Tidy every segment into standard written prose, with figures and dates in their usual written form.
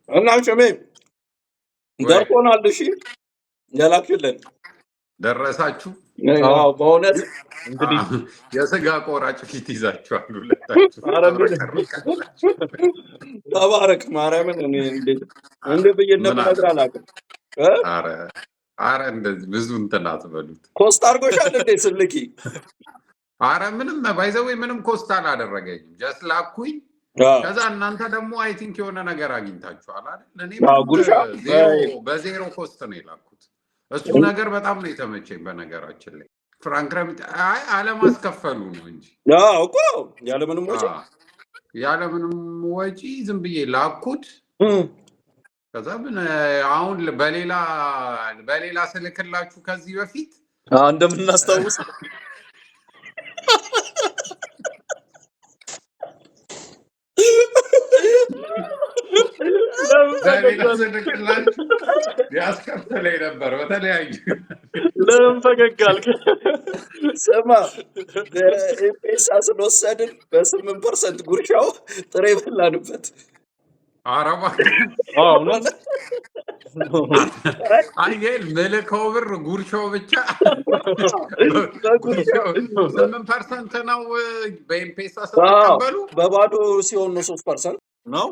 እና ሸሜ ደርሶናል። እሺ ያላክልን ደረሳችሁ? አዎ በእውነት እንግዲህ የስጋ ቆራጭ ፊት ይዛችኋል ሁለታችሁ። ተባረክ ማርያምን። እኔ እንዴ ብዬ እንደምነግር አላውቅም። አረ እንደዚህ ብዙ እንትን አትበሉት። ኮስት አድርጎሻል እንዴ ስልኪ? አረ ምንም ባይዘዌ ምንም ኮስት አላደረገኝም። ጀስት ላኩኝ። ከዛ እናንተ ደግሞ አይ ቲንክ የሆነ ነገር አግኝታችኋል አይደል? እኔ በዜሮ ኮስት ነው የላኩት። እሱ ነገር በጣም ነው የተመቸኝ። በነገራችን ላይ ፍራንክረም አለማስከፈሉ ነው እንጂ እኮ ያለምንም ወጪ ዝም ብዬ ላኩት። ከዛ ምን አሁን በሌላ ስልክላችሁ ከዚህ በፊት እንደምናስታውስ ያስከፍለኝ ነበር በተለያዩ። ለምን ፈገግ አልክ? ስማ ኤምፔሳ ስለወሰድን በ8% ጉርሻው ጥሬ በላንበት። አረባ አየል ምልከው ብር ጉርሻው ብቻ 8% ነው በኤምፔሳ ስትቀበሉ። በባዶ ሲሆን ነው 3% ነው።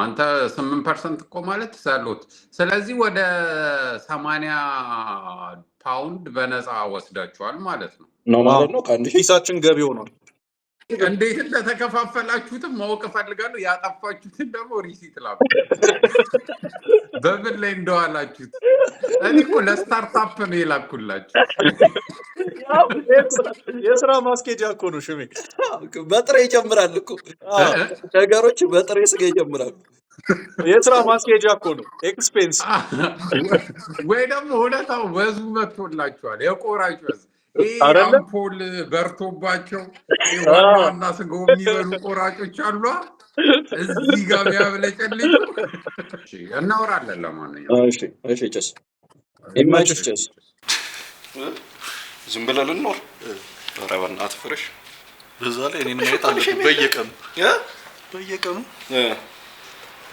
አንተ 8% እኮ ማለት ሳሉት። ስለዚህ ወደ 80 ፓውንድ በነፃ ወስዳችኋል ማለት ነው ማለት ነው። ከአንድ ሂሳችን ገቢ ሆኗል። እንዴት እንደተከፋፈላችሁትም ማወቅ እፈልጋለሁ። ያጠፋችሁትን ደግሞ ሪሲት ላኩ። በምን ላይ እንደዋላችሁት። እኔ እኮ ለስታርታፕ ነው የላኩላችሁ። የስራ ማስኬጃ እኮ ነው ሽሜ። በጥሬ ይጀምራል እኮ ነገሮች፣ በጥሬ ስጋ ይጀምራሉ። የስራ ማስኬጃ እኮ ነው ኤክስፔንስ። ወይ ደግሞ ሁለታው ወዙ መጥቶላችኋል። የቆራጭ ወዝ አምፖል በርቶባቸው ዋና ስጋው የሚበሉ ቆራጮች አሉ። እዚህ ጋር ያብለጨልጭ። እናወራለን። ለማንኛውም እሺ ጭስ ይማጭስ ጭስ ዝም ብለህ ልኖር። ኧረ በእናትህ ፍረሽ። በዛ ላይ እኔን ማየት አለብህ በየቀኑ።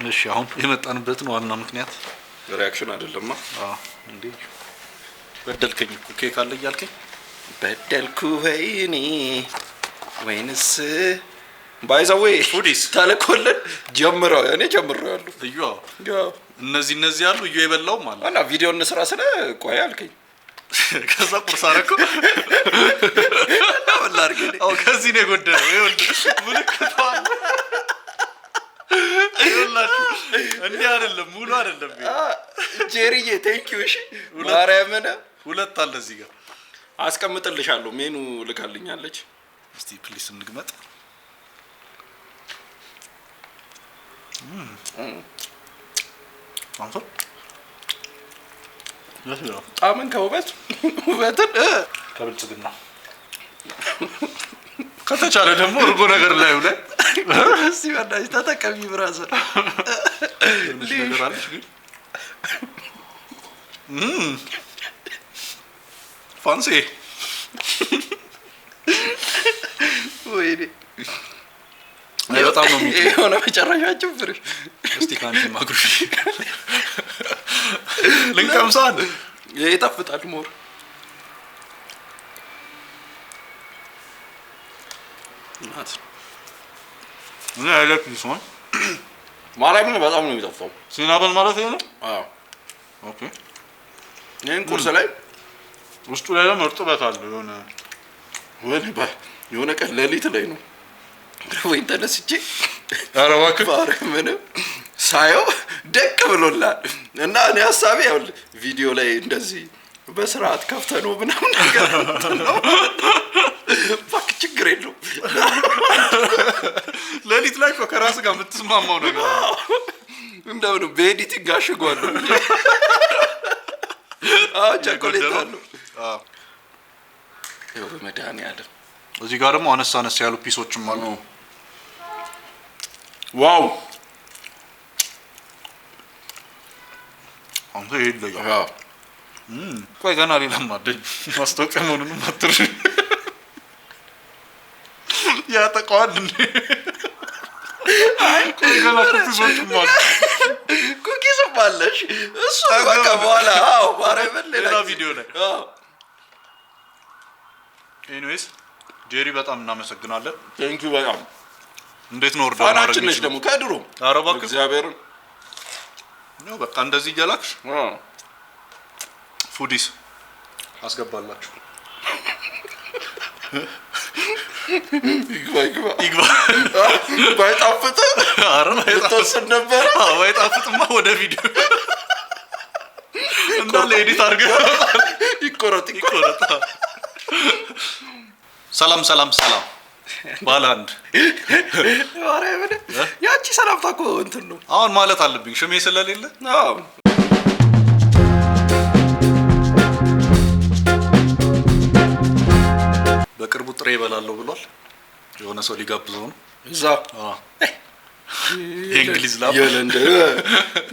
እሺ አሁን የመጣንበትን ዋና ምክንያት ሪያክሽን አይደለማ። እንዴ በደልከኝ እኮ ኬክ አለ እያልከኝ። በደልኩ ወይኔ ወይንስ ባይዘዌ ፉዲስ ተልኮልን ጀምረው እኔ ጀምሬዋለሁ። እዩ እነዚህ ያሉ እዩ የበላውም አለ እና ቪዲዮ እንስራ ስለ ቆይ አልከኝ። ከዛ ቁርስ አደረኩ። ከዚህ ነው የጎደለው። ይኸውልህ ምልክቱ አለ። ይኸውላችሁ እንዲህ አይደለም፣ ሙሉ አይደለም። ጄሪዬ ቴንኪው። እሺ ማርያምን ሁለት አለ እዚህ ጋር አስቀምጥልሻለሁ። ሜኑ ልካልኛለች። እስቲ ፕሊስ እንግመጥ። ጣምን ውበትን ከብልጽግና ከተቻለ ደግሞ እርጎ ነገር ላይ ብለ እስቲ ወዳጅ ተጠቀሚ ብራዘር። ነገር አለሽ ግን ፋንሲ ወይኔ በጣም ነው የሆነ መጨረሻችን ፍሬ። እስቲ ካንቺ ማግሩሽ ልንቀምሳል። ይጣፍጣል ሞር ናት። እኔ አይለክ ይስማል ማርያምን በጣም ነው የሚጣፍጠው። ሲናበል ማለት ነው። አዎ ኦኬ። ይሄን ቁርስ ላይ ውስጡ ላይ ደግሞ እርጥበት አለ። የሆነ ቀን ሌሊት ላይ ነው ወይ ተነስቼ ኧረ እባክህ ማርያምን ሳየው ደቅ ብሎላል። እና እኔ ሀሳቤ ያው ቪዲዮ ላይ እንደዚህ በስርዓት ከፍተነው ምናምን ነገር ነው። ፋክ ችግር የለውም። ሌሊት ላይ እኮ ከራስ ጋር የምትስማማው ነገር እንደው በኤዲቲንግ አሽጓል። ቸኮሌት አለው። ይኸው በመድኃኒዓለም እዚህ ጋር ደግሞ አነስ ያሉ ፒሶችም አሉ። ዋው አንተ ይለያው። ቆይ ገና ሌላም አደኝ ማስታወቂያ መሆኑንም አትርሽ። ያጠቃዋል እንዴ? አይ ቆይ ገና ፒሶችም አሉ። ትጠቅማለሽ። እሱ በቃ በኋላ ማርያምን ሌላ ቪዲዮ ላይ ኤኒዌይስ ጄሪ በጣም እናመሰግናለን። ቴንክ ዩ በጣም እንዴት ነው ወርዳ ፋናችን ነሽ ደግሞ ከድሮ አረባክ እግዚአብሔር ነው በቃ እንደዚህ እያላክሽ ፉዲስ አስገባላችሁ ይግባ ባይጣፍጥ ባይጣፍጥ ነበር ባይጣፍጥማ ወደ ቪዲዮ እንዳለ ኤዲት አድርገህ ይቆረጥ ሰላም ባለ አንድ ማርያምን ያቺ ሰላምታ እኮ እንትን ነው አሁን ማለት አለብኝ ሽሜ ስለሌለ በቅርቡ ጥሬ ይበላለሁ ብሏል። የሆነ ሰው ሊጋብዘው ነው እዛ የእንግሊዝ ላም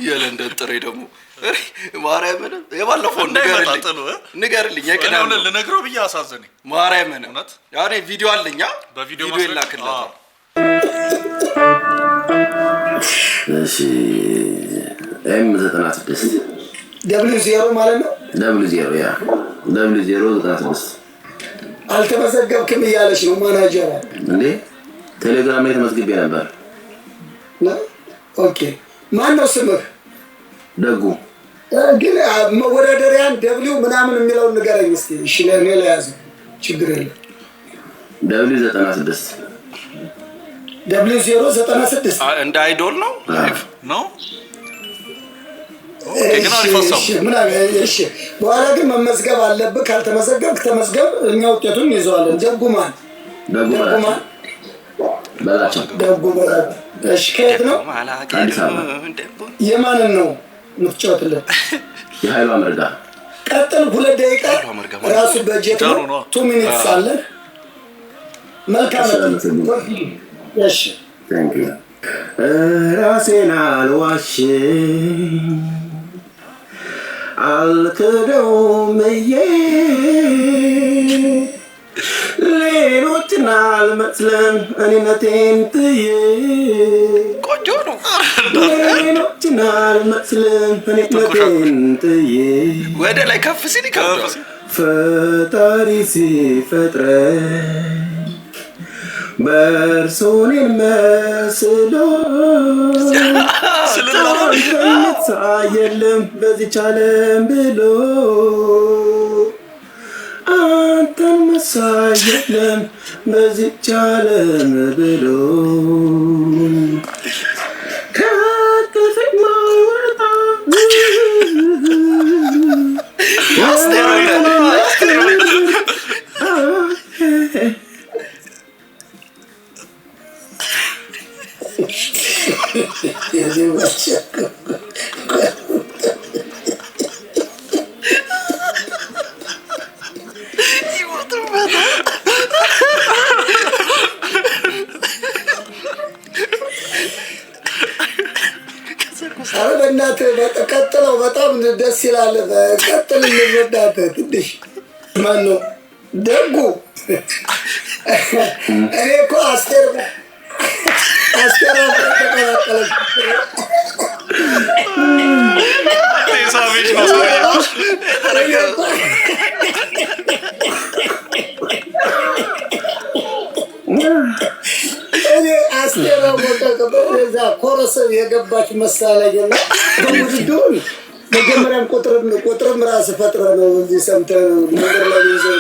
የለንደን ጥሬ ደግሞ ማርያምን የባለፈው ንገርልኝ የቅዳሜ ልነግረው ብዬ አሳዘነኝ። ማርያምን እውነት ያኔ ቪዲዮ አለኛ በቪዲዮ ይላክልሃል። እሺ M96 W0 ማለት ነው። W0 ያ W096 አልተመዘገብክም እያለች ነው ማናጀሯ። እንዴ ቴሌግራም ላይ ተመዝግቤ ነበር። ኦኬ ማን ነው ስምህ? ደጉ ግን መወዳደሪያን W ምናምን የሚለውን ንገረኝ እስኪ። እሺ ለኔ ለያዝ ችግር የለም። W96 W096 እንደ አይዶል ነው ነው እሺ በኋላ ግን መመዝገብ አለብህ። ካልተመዘገብክ ተመዝገብ፣ እኛ ውጤቱን ይዘዋለን። ደጉማን በላቸው። እሺ ከየት ነው? አዲስ አበባ። የማንን ነው የምትጫወትልን? የኃይሉ አመርጋ። ቀጥል 2 ደቂቃ ራሱ በጀት ነው 2 ሚኒትስ አለ። መልካም እሺ ራሴን አልዋሽም አልክደውም ሌሎችን አልመስለን እኔነቴን ጥዬ ቆንጆ ነው። ሌሎችን አልመስለን እኔነቴን ጥዬ ወደ ላይ ከፍ ሲል ይከብዳል። ፈጣሪ ሲፈጥረኝ በእርሱኔን መስሎ የለም በዚች ዓለም ብሎ አንተን መሳይ የለም በዚች ዓለም ብሎ ከጥፍቅ ማይወጣ በእናትህ ቀጥለው በጣም ደስ ይላል። ቀጥል እንረዳት ትንሽ ማን ነው ደጉ? እኔ እኮ አስቴር ተቀላቀለች። እኔ አስቴር በዛ ኮረሰብ የገባች መሳለኝና በውድድሩ መጀመሪያም ቁጥርም ራስ ፈጥረ ነው እዚህ ሰምተህ ነገር ላይ ይዘው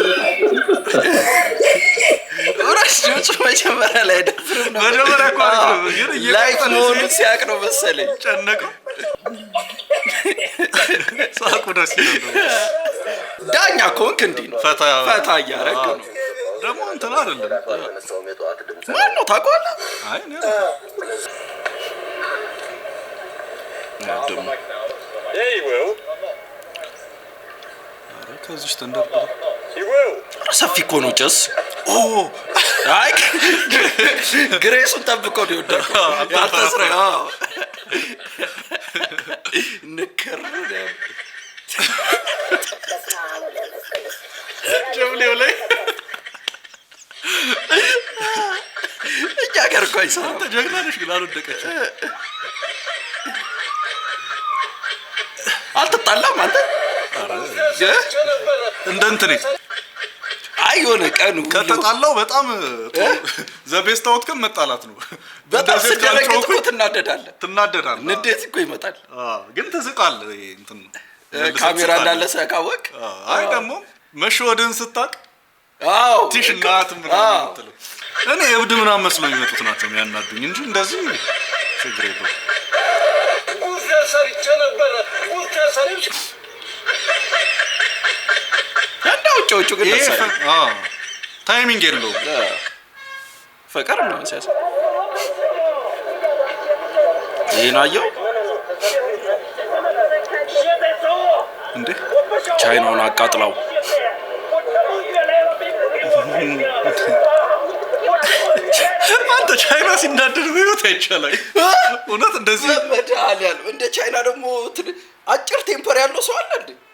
ራስጆች መጀመሪያ ላይ ደፍርም ነው መጀመሪያ እኮ ግን ላይፍ መሆኑን ሲያቅ ነው መሰለኝ ጨነቀው። ሳቁ ደስ ይላል። ዳኛ ኮንክ እንዲህ ነው ፈታ እያረግ ነው ደግሞ እንትን አይደለም። ማን ነው ታውቀዋለህ? አይ ከዚህ ተንደርድሮ ሰፊ እኮ ነው ጭስ። አይ ግሬሱን ጠብቆ ነው የወደቀው። ያልተስረ ንክር ጀምሌው ላይ እኛ ገር እኮ አይሰራም። ጀግና ነሽ ግን አልወደቀችም። አትጣላም አንተ? እንደ እንትኔ አይ የሆነ ቀኑ ከተጣላው በጣም ዘቤስት አውትከም መጣላት ነው። በጣም ስትደረግጥ እኮ ትናደዳለህ። ንዴት እኮ ይመጣል። ግን ትስቃለህ። ይሄ እንትን ካሜራ እንዳለ ሳያውቅ አይ ደግሞ መሸወድን ስታቅ አዎ ቲሽ እናት ምናምን አትለው። እኔ እብድ ምናምን መስለው የሚመጡት ናቸው የሚያናዱኝ እንጂ እንደዚህ ችግር የለውም። እንዳውጮቹ ግን ታይሚንግ የለውም። ፍቅር ነው ሲያስ ይሄን አየው እንዴ ቻይናውን አቃጥላው አንተ ቻይና ሲናደድ በህይወት አይቻልም። እውነት እንደዚህ መድኃኒዓለም እንደ ቻይና ደግሞ አጭር ቴምፐር ያለው ሰው አለ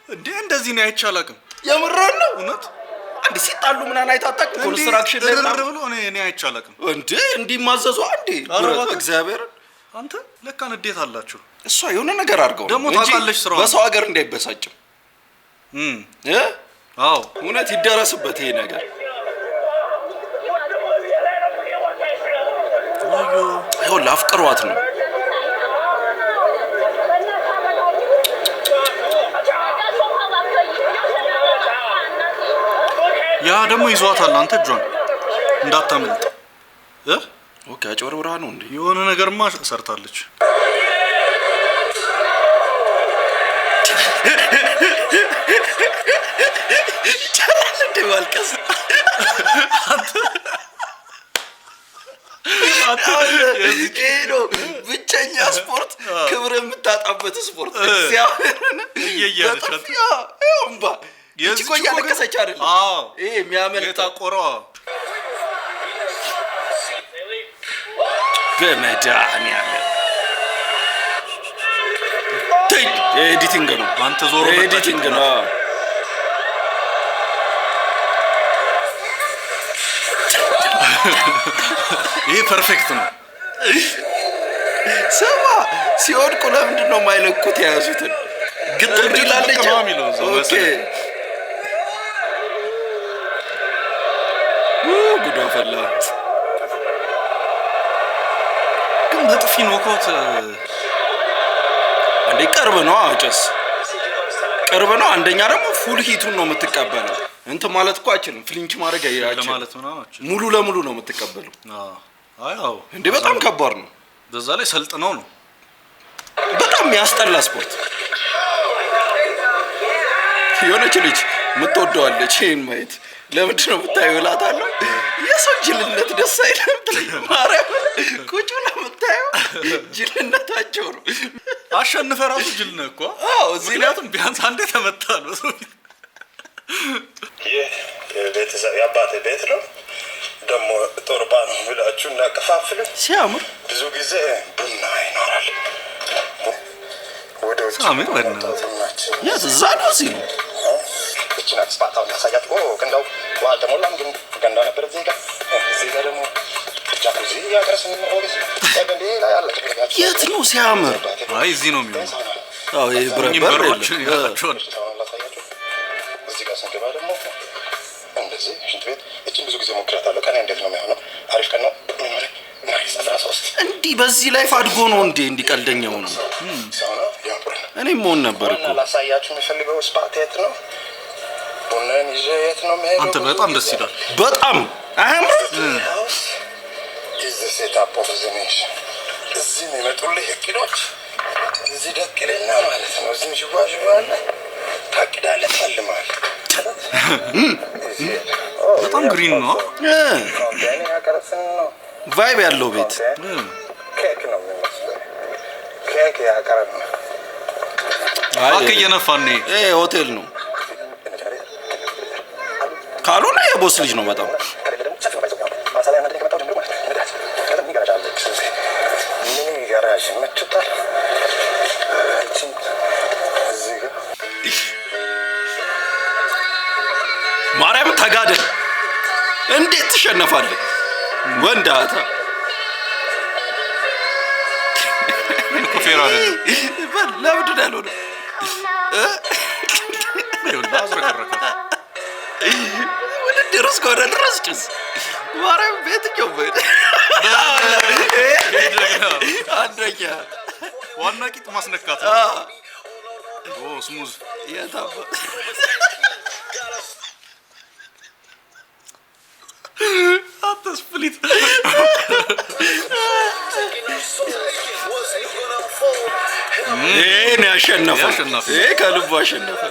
እንዴ? እንደዚህ ነው አይቻልም። የምራን ነው እውነት አንድ ሲጣሉ ምናምን አይታጣቅ ኮንስትራክሽን ላይ ምናምን ብሎ እኔ አይቻልም እንዴ? እንዲማዘዙ አንዴ እግዚአብሔር አንተ ለካ ንዴት አላችሁ። እሷ የሆነ ነገር አድርገው ደግሞ ታጣለሽ ስራው በሰው ሀገር እንዳይበሳጭም አዎ እውነት ይደረስበት ይሄ ነገር። ይኸውልህ አፍቅሯት ነው ያ ደግሞ ይዟታል። አንተ እጇን እንዳታመልጥ ኦኬ አጭበርብራ ነው እንዴ? የሆነ ነገርማ ሰርታለች። ቻላል እንዴ ማልቀስ ብቸኛ ስፖርት ክብር የምታጣበት ስፖርት እያለቻትባ ይቺ እኮ እያለቀሰች አይደለም ይሄ የሚያመልጠው ቆረዋ በመድኃኒዓለም ኤዲቲንግ ነው። አንተ ዞሮ ኤዲቲንግ ነው። ይሄ ፐርፌክት ነው። ስማ ሲወድቁ ለምንድን ነው የማይለቁት? የያዙትን ግጥም ይላለች ነው የሚለው ኦኬ ጉዳ ፈላ ግን በጥፊ ኖኮት እንዴ ቅርብ ነው። አጨስ ቅርብ ነው። አንደኛ ደግሞ ፉል ሂቱን ነው የምትቀበለው። እንት ማለት እኮ አይችልም ፍሊንች ማድረግ አይችልም ማለት ነው። ሙሉ ለሙሉ ነው የምትቀበለው። አዎ እንዴ በጣም ከባድ ነው። በዛ ላይ ሰልጥነው ነው። በጣም ያስጠላ ስፖርት። የሆነች ልጅ የምትወደዋለች ይሄን ማየት ለምንድን ነው የምታየው እላታለሁ። የሰው ጅልነት ደስ አይልም። ማርያም ቁጭ ብለህ የምታየው ጅልነታቸው ነው። አሸንፈ ራሱ ጅል ነህ እኮ። ምክንያቱም ቢያንስ አንዴ ተመታ ነው። ይህ የቤተሰብ የአባቴ ቤት ነው። ደግሞ ጦርባ ነው ብላችሁ እናከፋፍሉ። ሲያምር ብዙ ጊዜ ቡና ይኖራል። ወደ ውጭ ሳሚ ወድናት እዛ ነው ሲሉ እቺን አስፋታው ያሳያት። ገንዳው ውሃ አልተሞላም፣ ግን ገንዳ ነበር እዚህ ጋር። እዚህ ጋር ደግሞ ጃኩዚ ያቀረስን ኦገስ ገንዴ ላይ አለ። የት ነው ሲያምር? አይ እዚህ ነው የሚሆነው። አዎ ይሄ ብረበሮች ያላችሁን እዚህ ጋር ስንገባ ደግሞ እንደዚህ ሽንት ቤት። እቺን ብዙ ጊዜ ሞክራታለሁ። ቀን እንዴት ነው የሚሆነው? አሪፍ ቀን ነው። ናይስ 13 እንዲህ በዚህ ላይ ፋድጎ ነው እንዴ እንዲቀልደኛው ነው። እኔም መሆን ነበር እኮ ላሳያችሁ የሚፈልገው ስፓት የት ነው? ቡናን ይዤ የት ነው የምሄደው? አንተ በጣም ደስ ይላል። በጣም አያምርም? ሴታፕ ኦፍ ዘ ኔሽን። እዚህ የሚመጡልህ እቅዶች እዚህ ደቅልና ማለት ነው። እዚህም ሽዋሽዋ አለ። ታቅዳለህ፣ ታልማለህ። በጣም ግሪን ነው። ቫይብ ያለው ቤት ኬክ ነው የሚመስለው። ኬክ ያቀረብ ነው። አክ እየነፋን ነው። ይሄ ሆቴል ነው ካልሆነ የቦስ ልጅ ነው በጣም ማርያም ተጋደል። እንዴት ትሸነፋለህ? ወንዳታ ኮፌራ አይደለም ለምንድን ያልሆነ ይኸውልህ አዝረከረካት። ውድድር እስከሆነ ድረስ ጭስ ማርያም ቤትኛው አንደኛ ዋና ቂጥ ማስነካት ስሙዝ የታባ አትስፕሊት ይሄን ያሸነፈው ይሄ ከልቡ አሸነፈ።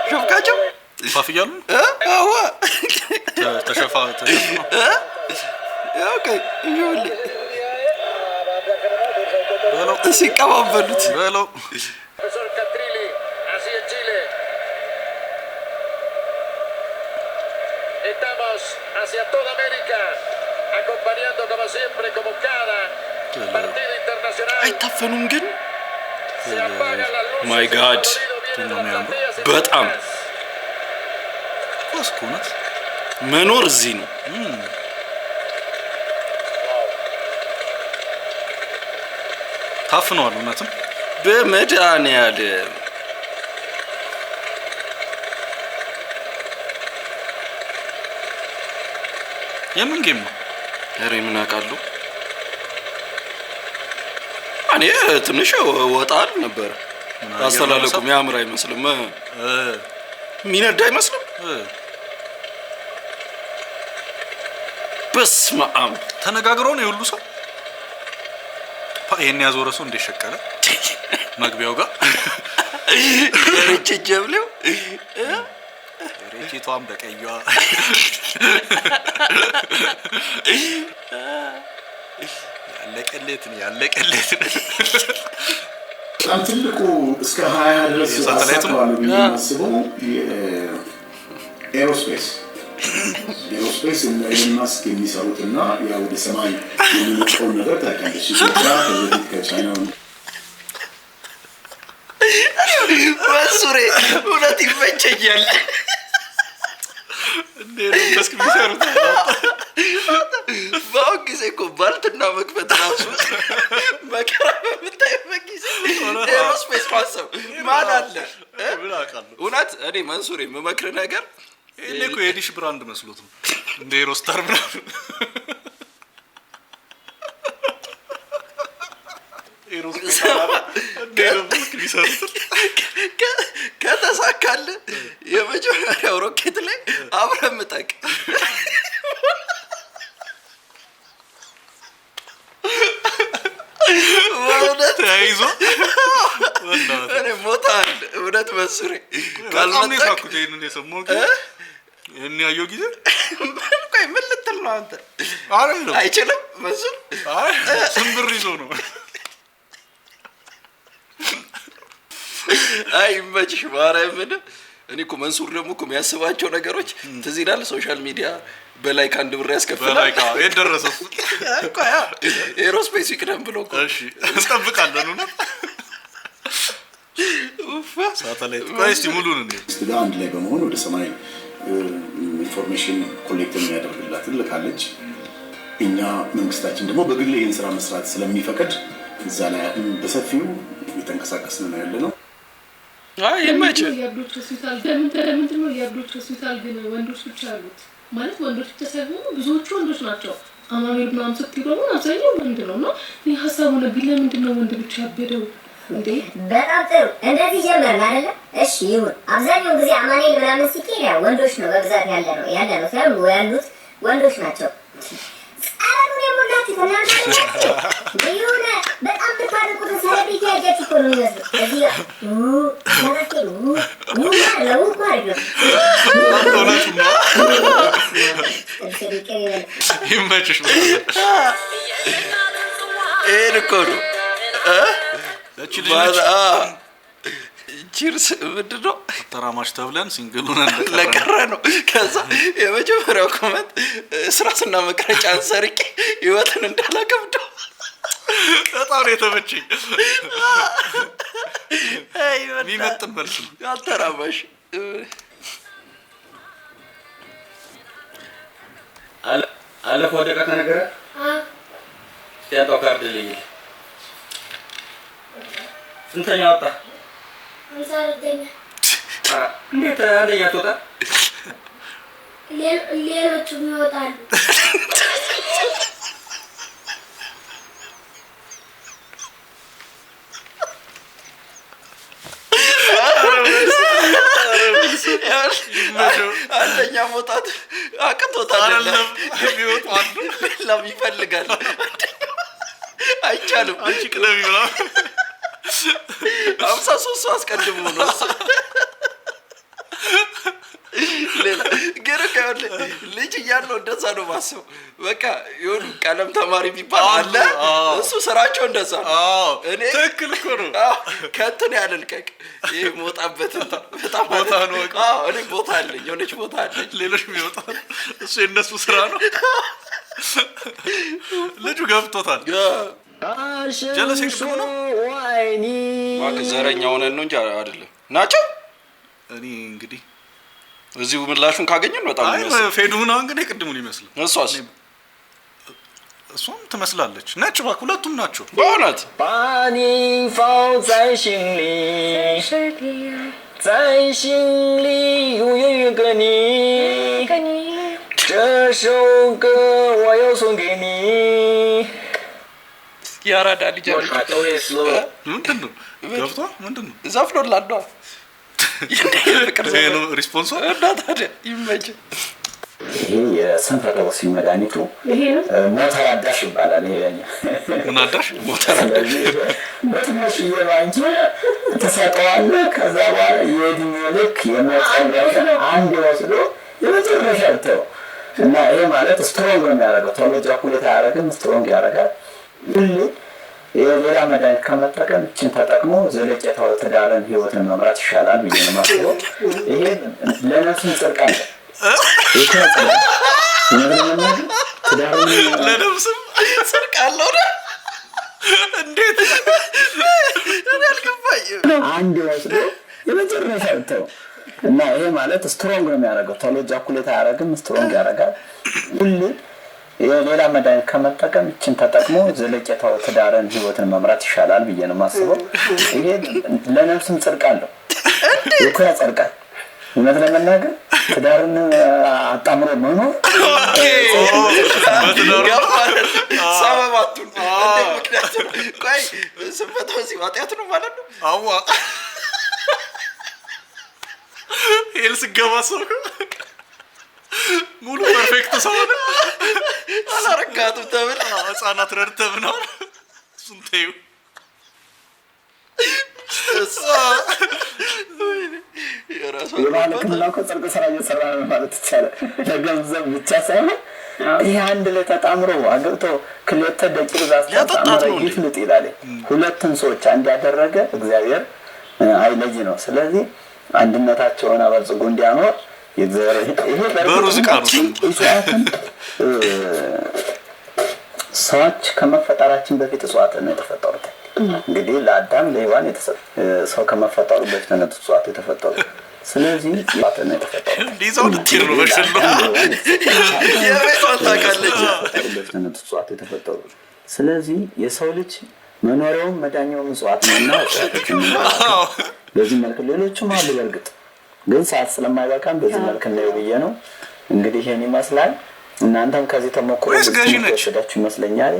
ሸፍቃቸው ፋፍ እያሉ ተሸፋ ሲቀባበሉት በለው Estamos hacia toda América, acompañando como siempre, como cada partido internacional. አይታፈኑም ግን Se apagan las luces. ማይ ጋድ በጣም ኮስኩነት መኖር እዚህ ነው። ታፍነዋል። እውነትም በመድኃኒዓለም የምን ጌም ነው? ኧረ ምን አውቃለሁ እኔ ትንሽ ወጣል ነበር። አስተላለቁ የሚያምር አይመስልም፣ የሚነዳ አይመስልም። በስመ አብ ተነጋግረው ነው የሁሉ ሰው ይሄን ያዞረ ሰው እንደ ሸቀለ መግቢያው ጋር ጀብለው ሬቲቷም በቀይዋ ያለቀለት በጣም ትልቁ እስከ 20 ድረስ አሳካዋል የሚያስበው ኤሮስፔስ ኢሎን ማስክ የሚሰሩትና ያው ወደ ሰማይ የሚመጣውን ነገር ታውቂያለሽ። ከቻይና መንሱሬ እውነት ይመቸኛል። በአሁን ጊዜ እኮ ባልትና መክፈት ራሱ መከራ በምታይበት ጊዜ ኤሮስፔስ ማሰብ ማን አለ? እውነት እኔ መንሱሬ የምመክር ነገር እኔ እኮ የዲሽ ብራንድ መስሎት ነው እንደ ኤሮስታር ብራንድ ከተሳካለ የመጀመሪያው ሮኬት ላይ አብረን ምጠቅ። ተያይዞ እኔ ሞታል። እውነት መንሱሬ ካልመጠቅ ይህን ያየው ጊዜ ቆይ ምን ልትል ነው አንተ? አይችልም መንሱር ስንብር ይዞ ነው። አይ መችሽ ማርያምን። እኔ እኮ መንሱር ደግሞ እኮ የሚያስባቸው ነገሮች ትዝ ይላል። ሶሻል ሚዲያ በላይ ከአንድ ብር ያስከፍላል። በላይ የደረሰው እኮ ያ ኤሮስፔስ ይቅደም ብሎ እኮ እሺ እንጠብቃለን። እውነት ሳተላይት ቆይ እስቲ ሙሉን እንዴ አንድ ላይ በመሆን ወደ ሰማይ ኢንፎርሜሽን ኮሌክት የሚያደርግላት ልካለች። እኛ መንግስታችን ደግሞ በግል ይህን ስራ መስራት ስለሚፈቅድ እዛ ላይ በሰፊው እየተንቀሳቀስን ነው ያለ ነው። አይ የማይች የአብዶች ሆስፒታል ለምንድን ነው የአብዶች ሆስፒታል ግን ወንዶች ብቻ አሉት? ማለት ወንዶች ብቻ ሳይሆኑ ብዙዎቹ ወንዶች ናቸው። አማኑኤል ምናምን ስትይ ደግሞ አብዛኛው ወንድ ነው። እና ይህ ሀሳቡ ነቢል ለምንድን ነው ወንድ ብቻ ያበደው እንዴ? በጣም ጥሩ እንደዚህ ጀመርን አይደለ? እሺ ይሁን። አብዛኛው ጊዜ አማኑኤል ምናምን ሲኬድ ያው ወንዶች ነው በብዛት ያለ ነው ሳይሆን ያሉት ወንዶች ናቸው። ጸረኑን የሞላት ተናናቸው የሆነ በጣም ትታረቁት ሰለብሪቲ ያጃች እኮ ነው የሚመስለው። እዚህ ሰራቴሉ ነው ማለት ነው። ይመችሽ ይሄን እኮ ነው ቺርስ ምንድን ነው ተራማሽ ተብለን ሲንግሉን ለቀረ ነው። ከዛ የመጀመሪያው ኮመንት ስራስና መቅረጫን ሰርቄ ህይወትን እንዳላከብደው በጣም የተመቸኝ የሚመጥን መልስ ነው። አልተራማሽ አለፈ ወደቀ ተነገረ ያጣው ካርድ ልኝ ስንተኛ ወጣ? እንዴት አንደኛ ትወጣ? ሌሎቹም ይወጣሉ። አንደኛ መውጣት አቅቶታል አይደለም የሚወጣው ሌላም ይፈልጋል አይቻልም አንቺ ቅለብ ይብላ 53 አስቀድሞ ነው ሌላ ገረካው ልጅ እያለው እንደዛ ነው ማሰው በቃ ይሁን ቀለም ተማሪ ቢባል አለ እሱ ስራቸው እንደዛ ነው እኔ ትክክል እኮ ነው ከእንትን ያለልቀቅ ይሄ ሞጣበት በጣም ቦታ ነው እኔ ቦታ አለኝ የሆነች ቦታ አለኝ ሌሎች የሚወጣው እሱ የነሱ ስራ ነው ልጁ ገብቶታል ጀለስ ይክዱ ነው ወይኒ ዘረኛው ነው እንጂ አይደለም ናቸው እኔ እንግዲህ እዚሁ ምላሹን ካገኘን በጣም ነው ፌዱና እንግዲህ ቅድሙን ይመስል እሷም ትመስላለች ነጭ ባክ ሁለቱም ናቸው በእውነት ባኒ ፋው ዛይ ሺንሊ ዛይ ሺንሊ ዩዩዩ ገኒ这首歌我要送给你 ያራዳ ልጅ ምንድነው ገብቶ ምንድነው ዘፍኖላል ነው ይሄ ሪስፖንስ ታዲያ ይመጭ ይሄ የሰንፈረ ወሲብ መድኃኒቱ ሞተር አዳሽ ይባላል ይሄኛ ምን አዳሽ ሞተር አዳሽ በትንሽ የባንቺ ተሰጠዋለህ ከዛ በኋላ የድሜ ልክ የመጨረሻ አንድ ወስዶ የመጨረሻ ተው እና ይሄ ማለት ስትሮንግ ነው የሚያደርገው ቶሎ ጃኩሌት አያደርግም ስትሮንግ ያደርጋል ሁሉ የሌላ መድኃኒት ከመጠቀም እችን ተጠቅሞ ዘለቄታው ትዳርን ህይወትን መምራት ይሻላል ብዬ ነው የማስበው ይሄ ለነፍስም ጽድቅ አለ ለነፍስም ጽድቅ አለው እንዴት አንድ ወስዶ የመጨረሻ ተው እና ይሄ ማለት ስትሮንግ ነው የሚያደርገው ቶሎ ጃኩሌት አያደርግም ስትሮንግ ያደርጋል ሁሉ የሌላ መድኃኒት ከመጠቀም እችን ተጠቅሞ ዘለቄታው ትዳርን ህይወትን መምራት ይሻላል ብዬ ነው የማስበው ይሄ ለነፍስም ጽድቅ አለው የኮያ ጽድቃል እውነት ለመናገር ትዳርን አጣምሮ መኖር ሰበባቱን እንደ ምክንያቱ ቆይ ስንፈታው ሲዋጣት ነው ማለት ነው አዋ ኤልስ ገባ ሰው ሙሉ ፐርፌክት ሰው ነው አላረጋቱም ተብለ ህፃናት ረድተህ ነው ሱንቴው የባለክና ከጽድቅ ስራ እየሰራ ነው ማለት ይቻላል ለገንዘብ ብቻ ሳይሆን ይህ አንድ ላይ ተጣምሮ አግብቶ ክሌተ ደቂቅ ዛስታጣመረ ይፍልጥ ይላል ሁለቱን ሰዎች አንድ ያደረገ እግዚአብሔር አይለይ ነው ስለዚህ አንድነታቸውን አበልጽጎ እንዲያኖር ይሄ በሩዝ ቃሉ ሰዎች ከመፈጠራችን በፊት እጽዋት ነው የተፈጠሩት እንግዲህ ለአዳም ለሔዋን ሰው ከመፈጠሩ በፊት ነው እጽዋት የተፈጠሩት ስለዚህ እጽዋት ነው የተፈጠሩት ዲዛው ልትይር ነው በሽሎ የቤቷን ታውቃለች በፊት ነው እጽዋት የተፈጠሩት ስለዚህ የሰው ልጅ መኖሪያውም መዳኛውም እጽዋት ነውና እጽዋቶችን በዚህ መልኩ ሌሎችም አሉ በርግጥ ግን ሰዓት ስለማይበቃም በዚህ መልኩ ነው ብዬ ነው እንግዲህ ይሄን ይመስላል እናንተም ከዚህ ተሞክሮ ወስዳችሁ ይመስለኛል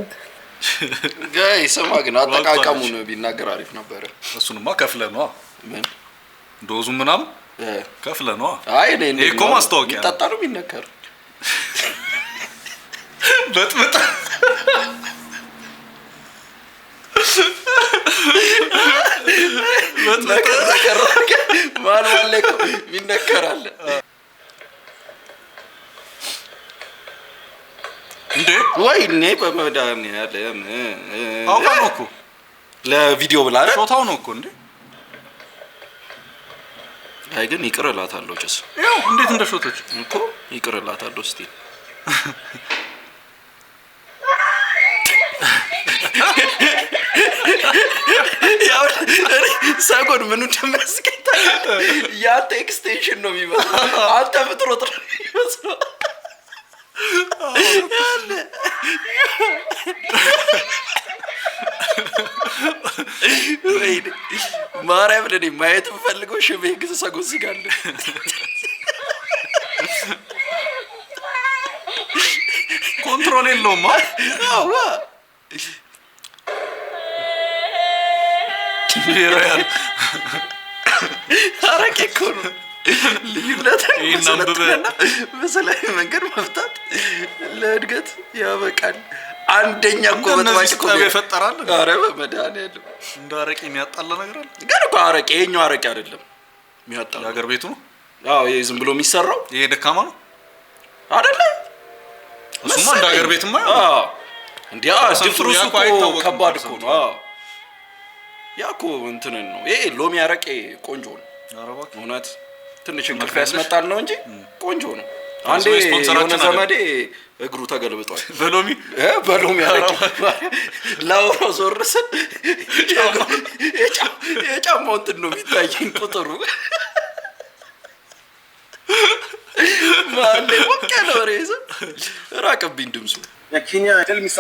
ጋይ ሰማ ግን አጠቃቀሙ ነው ቢናገር አሪፍ ነበር እሱንማ ከፍለ ነው ምን ዶዙ ምናምን ከፍለ ነው አይ እኔ እኮ ማስታወቂያ ተጣጣሩ ቢነገር በጥብጣ ማን ማለኮ ቢነገራል እንዴ ወይኔ በመዳን ያለ አውቃ ነው እኮ ለቪዲዮ ብላ አይደል ሾታው ነው እኮ እንዴ አይ ግን ይቅርላታለሁ ጭስ ያው እንዴት እንደሾቶች እኮ ይቅርላታለሁ እስቲ ያው ሳይጎድ ምን እንደመስከታ ያ ኤክስቴንሽን ነው የሚመስለው አንተ ፍጥሮት ነው የሚመስለው ወይኔ ማርያም ለኔ ማየት ፈልገው ሽሜ ግዝ ሰጎስ ይጋል ኮንትሮል የለውም አዋ ቢራያል አረቄ እኮ ነው ልዩነት ይናበበና በሰላም መንገድ መፍታት ለእድገት ያበቃል አንደኛ እኮ በጥዋጭ እኮ ይፈጠራል ኧረ በመድኃኒዓለም እንደ አረቄ የሚያጣላ ነገር አለ ግን እኮ አረቄ የኛው አረቄ አይደለም የሚያጣላ የሀገር ቤቱ ነው አዎ ይሄ ዝም ብሎ የሚሰራው ይሄ ደካማ ነው አይደለ እሱማ እንደ ሀገር ቤትማ አዎ እንዴ ድፍሩስ እኮ ከባድ እኮ ነው አዎ ያኮ እንትን ነው ይሄ ሎሚ አረቄ ቆንጆ ነው እውነት ትንሽ እንቅልፍ ያስመጣል ነው እንጂ ቆንጆ ነው አንዴ የሆነ ዘመዴ እግሩ ተገልብጧል በሎሚ አረቄ ላውሮ ዞርስን የጫማው እንትን ነው የሚታየኝ ቁጥሩ ማለ ወቀለ ወሬዛ ራቀብኝ ድምፁ Kenya, tell me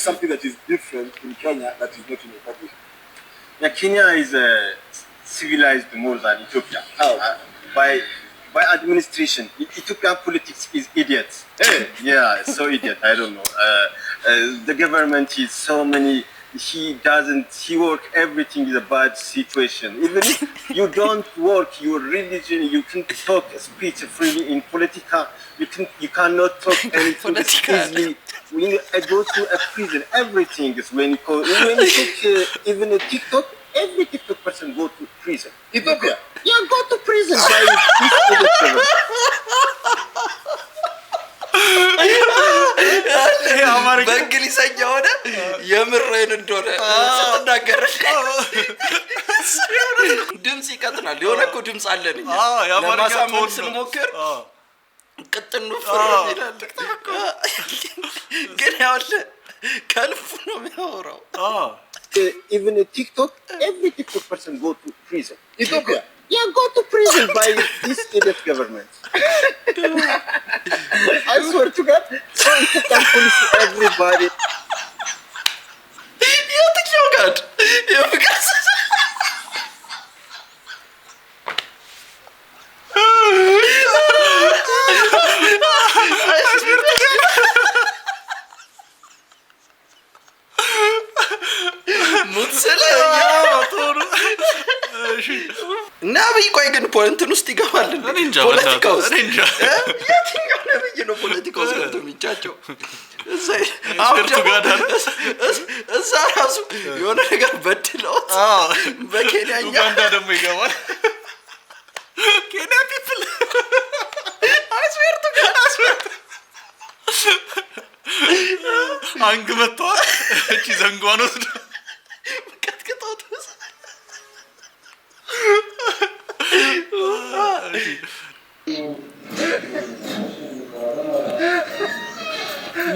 something that is different in Kenya that is not in your country. Kenya is civilized more than Ethiopia. By administration, Ethiopian politics is idiot. Yeah, so idiot. I don't know. The government is so many. He work. Everything is a bad situation. Even if you don't work your religion, you can talk speech freely in politica. You cannot talk anything easily. When you go to a prison, everything is when you take even a TikTok. Every TikTok person go to prison. Ethiopia? Yeah, go to prison by this በእንግሊዘኛ ሆነ የምሬን እንደሆነ ስትናገር ድምፅ ይቀጥናል የሆነ እኮ ድምፅ አለን እኛ ለማሳመን ስንሞክር ቅጥኑ ፍርም ይላል ግን ያውለ ከልፉ ነው የሚያወራው even a TikTok, every TikTok person go to prison. Ethiopia? Yeah, go to prison by this idiot government. I swear to God, so Ethiopian police, everybody. You think you're good? Yeah, because... I swear to God. ሙትሰለ ነብይ ቆይ ግን ፖለቲካ ውስጥ ይገባል ፖለቲካ ውስጥ የትኛው ነብይ ነው ፖለቲካ ውስጥ ገብቶ የሚጫቸው እዛ ራሱ የሆነ ነገር በድለውት በኬንያኛ ኡጋንዳ ደግሞ ይገባል ኬንያ ፒፕል አስዌርቱ አንግ መጣ እቺ ዘንጓን ወስዶ ከትከታውት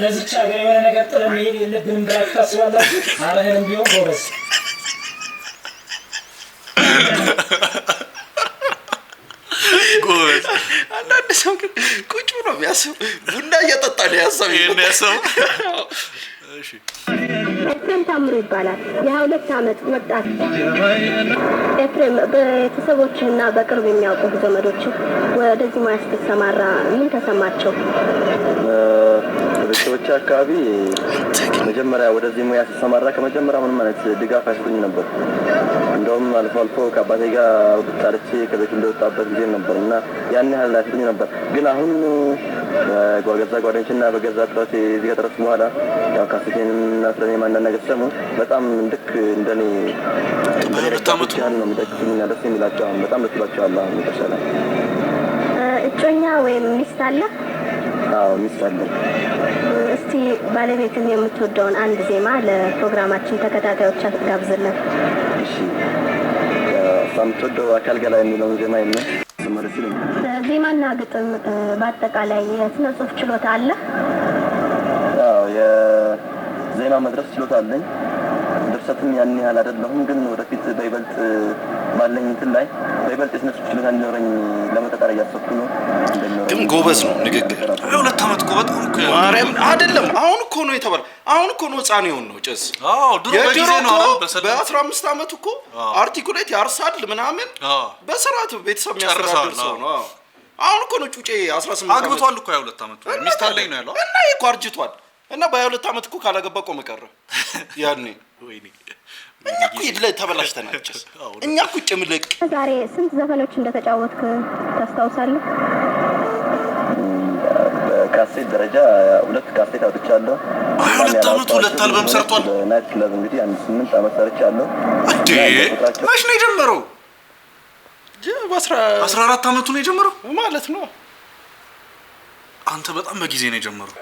ለዚህ ሀገር የሆነ ነገር ጥለን መሄድ የለብንም ብላችሁ ታስባላችሁ? አረህንም ቢሆን ጎበዝ ጎበዝ አንዳንድ ሰው ግን ቁጭ ብሎ የሚያስብ ቡና እየጠጣ ነው ያሰብ እሺ ኤፍሬም ታምሩ ይባላል። የ22 ዓመት ወጣት ኤፍሬም በቤተሰቦችና በቅርብ የሚያውቁ ዘመዶች ወደዚህ ሙያ ስትሰማራ ምን ተሰማቸው? ቤተሰቦች አካባቢ መጀመሪያ ወደዚህ ሙያ ሲሰማራ ከመጀመሪያ ምንም ማለት ድጋፍ አይሰጡኝ ነበር። እንደውም አልፎ አልፎ ከአባቴ ጋር ብታርቼ ከቤት እንደወጣበት ጊዜ ነበርና ያን ያህል አይሰጡኝ ነበር። ግን አሁን በገዛ ጓደኞችና በገዛ ጥረቴ እዚህ ከደረስኩ በኋላ ያው ካፍቴንና ስለኔ ማንነት ነገር ሰሙ በጣም ልክ እንደኔ ተመጣጣኝ ያን ነው የሚደግፉኝ ደስ የሚላቸው በጣም ደስ ይላቸዋል። መጨረሻ እጮኛ ወይም ሚስት አለ? አዎ ሚስት አለ። እስቲ ባለቤትን የምትወደውን አንድ ዜማ ለፕሮግራማችን ተከታታዮች አትጋብዝልን? እሺ ሳምቶዶ አካል ገላ የሚለውን ዜማ የለ ተመረጥ ይላል። ዜማና ግጥም በአጠቃላይ የስነ ጽሁፍ ችሎታ አለ? አዎ የዜማ መድረስ ችሎታ አለኝ። ድርሰትም ያን ያህል አይደለሁም፣ ግን ወደፊት በይበልጥ ባለኝ እንትን ላይ በይበልጥ የስነ ጽሁፍ ችሎታ እንዲኖረኝ ለመቀጠር እያሰብኩ ነው። ግን ጎበዝ ነው ንግግር። 2 ዓመት እኮ በጣም እኮ ማርያም አይደለም። አሁን እኮ ነው የተባለ። አሁን እኮ ነው ህፃን የሆን ነው ጭስ። ድሮ በጊዜ ነው በ15 ዓመት እኮ አርቲኩሌት ያርሳል ምናምን በስርዓት ቤተሰብ የሚያስተዳድር ሰው ነው። አሁን እኮ ነው ጩጬ 18 አግብቷል እኮ 22 ዓመት ሚስት አለኝ ነው ያለው እና እኮ አርጅቷል። እና በ22 ዓመት እኮ ካላገባ ቆመ ቀረ። ያኔ ወይኔ እኮ ይድለ ተበላሽተናል ጭስ። እኛ እኮ ጭምልቅ። ዛሬ ስንት ዘፈኖች እንደተጫወትክ ታስታውሳለህ? ካሴት ደረጃ 2 ካሴት አውጥቻለሁ። 22 ዓመት 2 አልበም ሰርቷል። ናይት ክለብ እንግዲህ 8 ዓመት ሰርቻለሁ። መች ነው የጀመረው? በ14 ዓመቱ ነው የጀመረው ማለት ነው። አንተ በጣም በጊዜ ነው የጀመረው።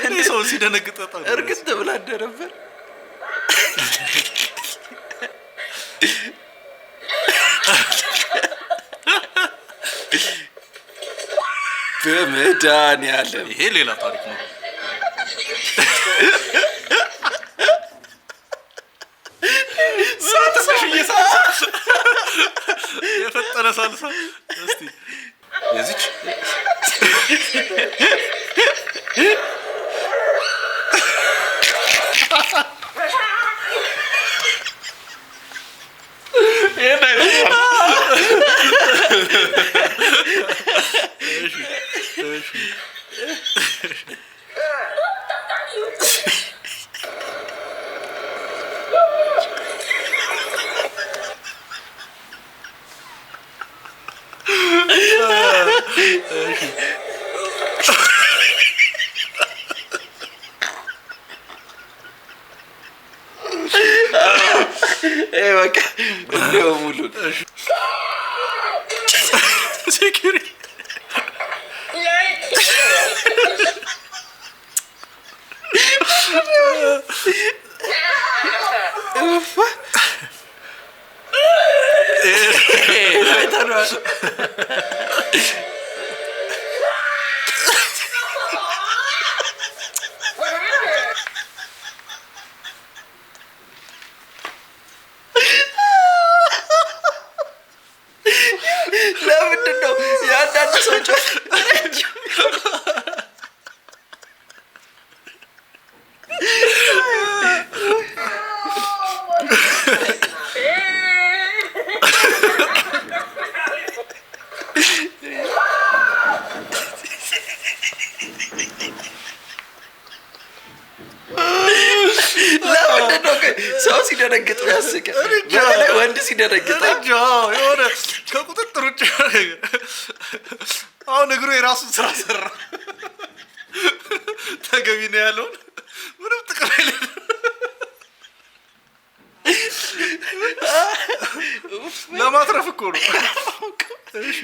እኔ ሰው ሲደነግጥ እርግጥ ብላ ነበር። በመድኃኒዓለም ይሄ ሌላ ታሪክ ነው። የፈጠነ ሳልሳ እስቲ የዚች በቃ እንደው ሙሉ ሴኩሪቲ ለምንድን ነው የአንዳንድ ሰዎች ሰው ሲደነግጥ ያስቀ ወንድ ሲደነግጥ የሆነ ከቁጥጥር ውጭ አሁን እግሩ የራሱን ስራ ሰራ። ተገቢ ነው ያለውን ምንም ጥቅም የለም። ለማትረፍ እኮ ነው። እሺ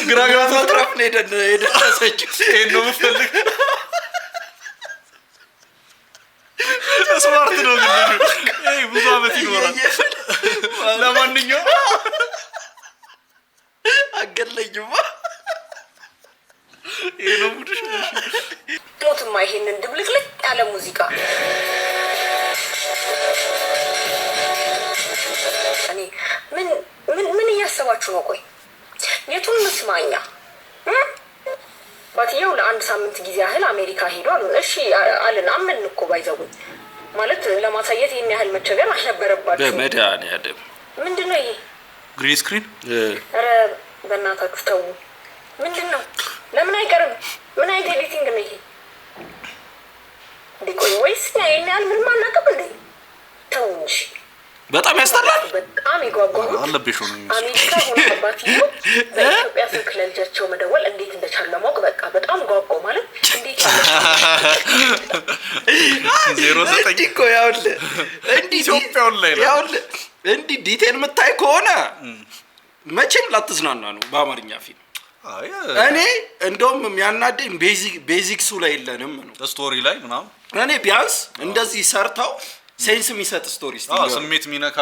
ግራ ማትረፍ ነው የደረሰችው። ይሄን ነው የምፈልግ። ስማርት ነው ግን ብዙ ዓመት ይኖራል። ለማንኛውም አገለኝማ ይሄ ነው ሙድሽ ሞትማ ይሄንን ድብልቅልቅ ያለ ሙዚቃ እኔ ምን እያሰባችሁ ነው? ቆይ የቱን መስማኛ ባትየው ለአንድ ሳምንት ጊዜ ያህል አሜሪካ ሄዷል። እሺ አለን አመን እኮ ባይዘው ማለት ለማሳየት ይሄን ያህል መቸገር አልነበረባችሁ። በመድኃኒዓለም ምንድነው ይሄ? ግሪን ስክሪን? ኧረ በእናታችሁ ተው። ምንድነው? ለምን አይቀርም? ምን አይነት ኤዲቲንግ ነው ይሄ? ዲቆይ ወይስ ይሄን ያህል ምን ማናቀብ እንዴ? ተው እንጂ በጣም ያስጠላል። በጣም ይጓጓሉ። አለብሽ ነው አሜሪካ ሆነባት ይው በኢትዮጵያ ስልክ ለልጃቸው መደወል እንዴት እንደቻለ ለማወቅ በቃ በጣም ጓጓ። ማለት እንዴት 09 እኮ ያውል እንዴ ኢትዮጵያው ላይ ነው ያውል እንዴ ዲቴል መታይ ከሆነ መቼም ላትዝናና ነው በአማርኛ ፊልም እኔ እንደውም የሚያናደኝ ቤዚክሱ ላይ የለንም ነው ስቶሪ ላይ ምናምን እኔ ቢያንስ እንደዚህ ሰርተው ሴንስ የሚሰጥ ስቶሪ ስሜት የሚነካ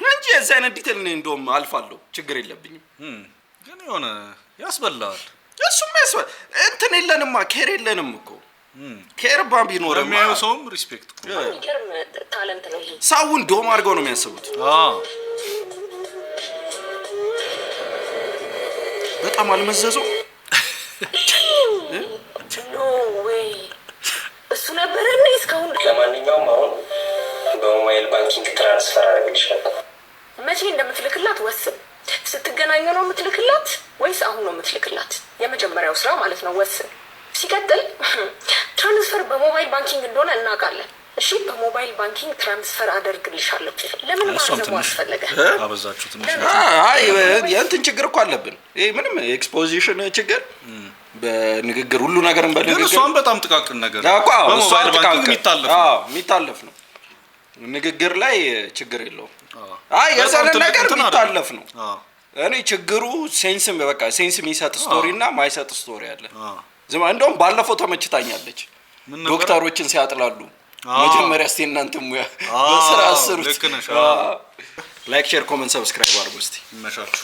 እንጂ የዚህ አይነት ዲቴል እኔ እንደውም አልፋለሁ ችግር የለብኝም ግን የሆነ ያስበላል እሱም ያስበላል እንትን የለንማ ኬር የለንም እኮ ኬር ባም ቢኖርም የሚያዩሰውም ሪስፔክት ታለንት ነው ይሄ ሰውን ዶም አድርገው ነው የሚያስቡት በጣም አልመዘዘው ኖ ዌይ እሱ ነበር እንዴ እስካሁን ለማንኛውም አሁን በሞባይል ባንኪንግ ትራንስፈር አድርግልሻለሁ መቼ እንደምትልክላት ወስን ስትገናኙ ነው የምትልክላት ወይስ አሁን ነው የምትልክላት የመጀመሪያው ስራ ማለት ነው ወስን ሲቀጥል ትራንስፈር በሞባይል ባንኪንግ እንደሆነ እናውቃለን እሺ በሞባይል ባንኪንግ ትራንስፈር አደርግልሻለሁ ለምን ማዘዝ አስፈለገ አበዛችሁት አይ የእንትን ችግር እኮ አለብን ይሄ ምንም ኤክስፖዚሽን ችግር በንግግር ሁሉ ነገርን በንግግር እሷን በጣም ጥቃቅን ነገር በሞባይል ባንኪንግ የሚታለፍ ነው ንግግር ላይ ችግር የለውም አይ የዛን ነገር የሚታለፍ ነው እኔ ችግሩ ሴንስም በቃ ሴንስ የሚሰጥ ስቶሪ እና ማይሰጥ ስቶሪ አለ እንደውም ባለፈው ተመችታኛለች ዶክተሮችን ሲያጥላሉ መጀመሪያ እስቲ እናንተ ሙያ በስራ አስሩት ላይክ ሼር ኮሜንት ሰብስክራይብ አድርጉ እስቲ ይመሻችሁ